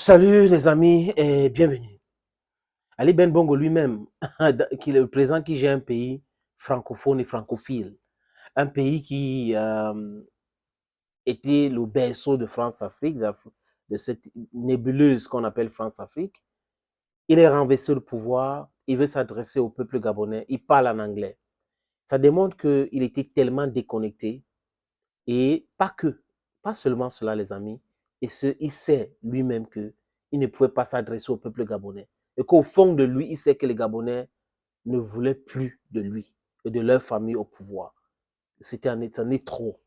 Salut les amis et bienvenue. Ali Ben Bongo lui-même, qui est le président qui gère un pays francophone et francophile, un pays qui était le berceau de France-Afrique, de cette nébuleuse qu'on appelle France-Afrique. Il est renversé le pouvoir, il veut s'adresser au peuple gabonais, il parle en anglais. Ça démontre qu'il était tellement déconnecté et pas seulement cela les amis, il sait lui-même qu'il ne pouvait pas s'adresser au peuple gabonais. Et qu'au fond de lui, il sait que les Gabonais ne voulaient plus de lui et de leur famille au pouvoir. C'en est trop.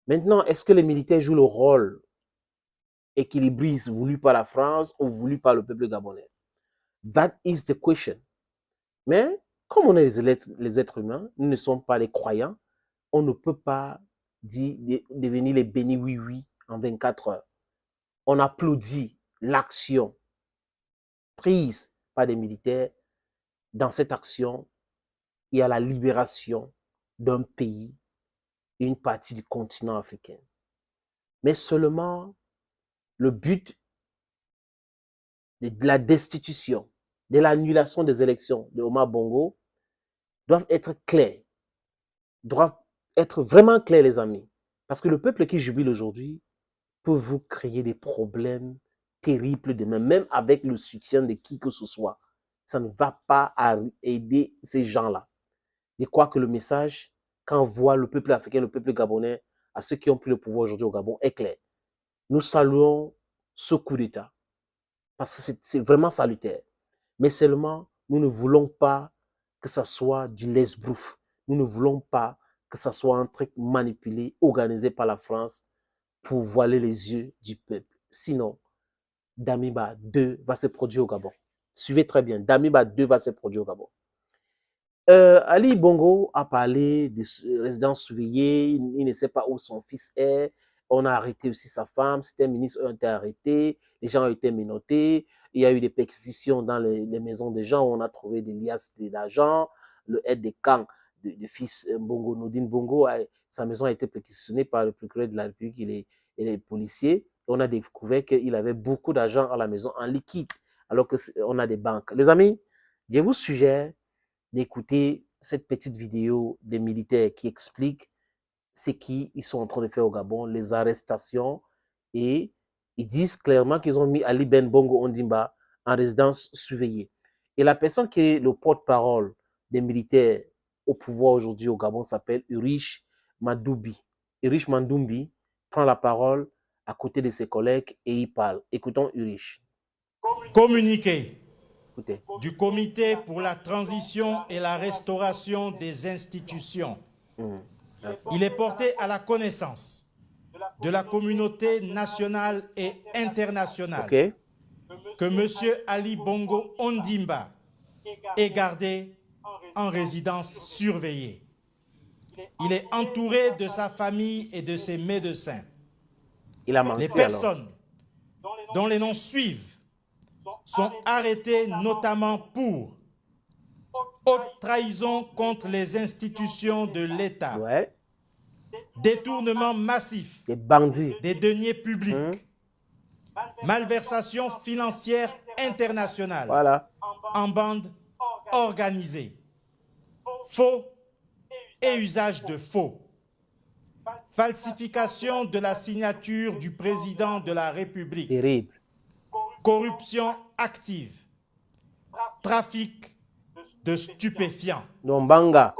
Maintenant, est-ce que les militaires jouent le rôle équilibriste voulu par la France ou voulu par le peuple gabonais? That is the question. Mais comme on est les êtres humains, nous ne sommes pas les croyants, on ne peut pas devenir les bénis oui-oui en 24 heures. On applaudit l'action prise par des militaires. Dans cette action, il y a la libération d'un pays, une partie du continent africain. Mais seulement le but de la destitution, de l'annulation des élections de Omar Bongo doivent être clairs, doivent être vraiment clairs les amis. Parce que le peuple qui jubile aujourd'hui peut vous créer des problèmes terribles demain, même avec le soutien de qui que ce soit. Ça ne va pas aider ces gens-là. Je crois que le message qu'envoie le peuple africain, le peuple gabonais, à ceux qui ont pris le pouvoir aujourd'hui au Gabon est clair. Nous saluons ce coup d'État parce que c'est vraiment salutaire. Mais seulement, nous ne voulons pas que ça soit du lèse-brouf. Nous ne voulons pas que ça soit un truc manipulé, organisé par la France pour voiler les yeux du peuple. Sinon, Damiba 2 va se produire au Gabon. Suivez très bien, Damiba 2 va se produire au Gabon. Ali Bongo a parlé de résidence surveillée, il ne sait pas où son fils est, on a arrêté aussi sa femme, certains ministres ont été arrêtés, les gens ont été menottés, il y a eu des perquisitions dans les maisons des gens où on a trouvé des liasses d'argent, le aide des camps de fils Bongo, Nodine Bongo, sa maison a été perquisitionnée par le procureur de la République et les policiers. On a découvert qu'il avait beaucoup d'argent à la maison en liquide, alors qu'on a des banques. Les amis, je vous suggère d'écouter cette petite vidéo des militaires qui expliquent ce qu'ils sont en train de faire au Gabon, les arrestations, et ils disent clairement qu'ils ont mis Ali Ben Bongo Ondimba en résidence surveillée. Et la personne qui est le porte-parole des militaires au pouvoir aujourd'hui au Gabon s'appelle Urich Madoubi. Urich Mandoumbi prend la parole à côté de ses collègues et il parle. Écoutons Urich. Communiqué du Comité pour la transition et la restauration des institutions. Il est porté à la connaissance de la communauté nationale et internationale que M. Ali Bongo Ondimba est gardé en résidence surveillée. Il est entouré de sa famille et de ses médecins. Il a menti, les personnes dont les noms suivent sont arrêtés notamment pour haute trahison contre les institutions de l'État, détournement massif des bandits, des deniers publics, malversation financière internationale en bande organisée, faux et usage de faux, falsification de la signature du président de la République, terrible, corruption active, trafic de stupéfiants. Lombanga,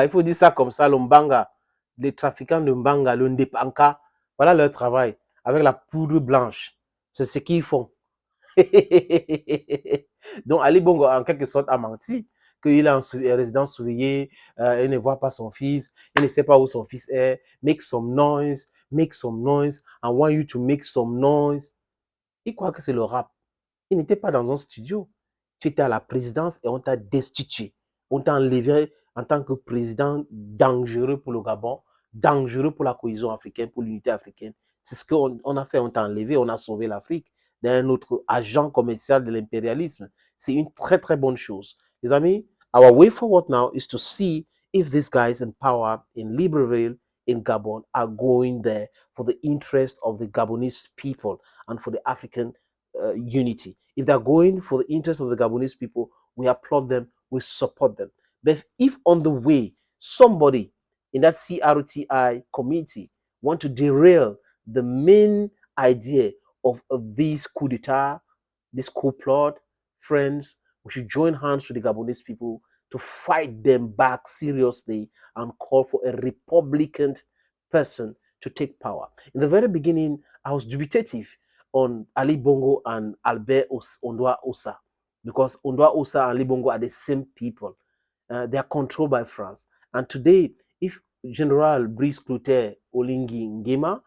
il faut dire ça comme ça, Lombanga, les trafiquants de Mbanga, le Ndepanka, voilà leur travail, avec la poudre blanche, c'est ce qu'ils font. Donc Ali Bongo en quelque sorte a menti, qu'il est en résidence surveillée, il ne voit pas son fils, il ne sait pas où son fils est, make some noise, I want you to make some noise. Il croit que c'est le rap. Il n'était pas dans un studio. Tu étais à la présidence et on t'a destitué. On t'a enlevé en tant que président dangereux pour le Gabon, dangereux pour la cohésion africaine, pour l'unité africaine. C'est ce qu'on a fait, on t'a enlevé, on a sauvé l'Afrique d'un autre agent commercial de l'impérialisme. C'est une très très bonne chose. Les amis, our way forward now is to see if this guy is in power in Libreville, in Gabon are going there for the interest of the Gabonese people and for the African unity. If they're going for the interest of the Gabonese people, we applaud them, we support them. But if on the way, somebody in that CRTI community want to derail the main idea of this coup d'etat, this coup plot, friends, we should join hands with the Gabonese people to fight them back seriously and call for a Republican person to take power. In the very beginning, I was dubitative on Ali Bongo and Albert Ondwa Osa, because Ondwa Osa and Ali Bongo are the same people. They are controlled by France. And today, if General Brice Clotaire Olingi Nguema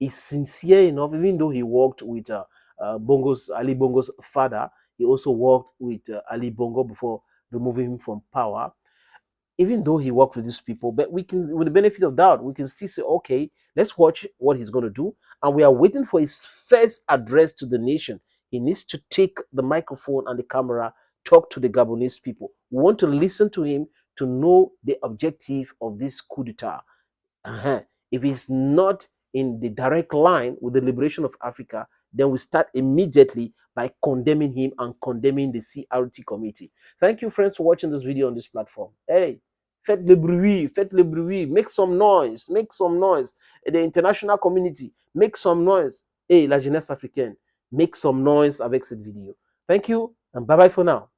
is sincere enough, even though he worked with Ali Bongo's father, he also worked with Ali Bongo before removing him from power. Even though he worked with these people, but we can, with the benefit of doubt, we can still say, okay, let's watch what he's going to do. And we are waiting for his first address to the nation. He needs to take the microphone and the camera, talk to the Gabonese people. We want to listen to him to know the objective of this coup d'etat. If it's not in the direct line with the liberation of Africa, then we start immediately by condemning him and condemning the CRT committee. Thank you, friends, for watching this video on this platform. Hey, faites le bruit, make some noise, The international community, make some noise. Hey, la jeunesse africaine, make some noise avec cette vidéo. Thank you, and bye-bye for now.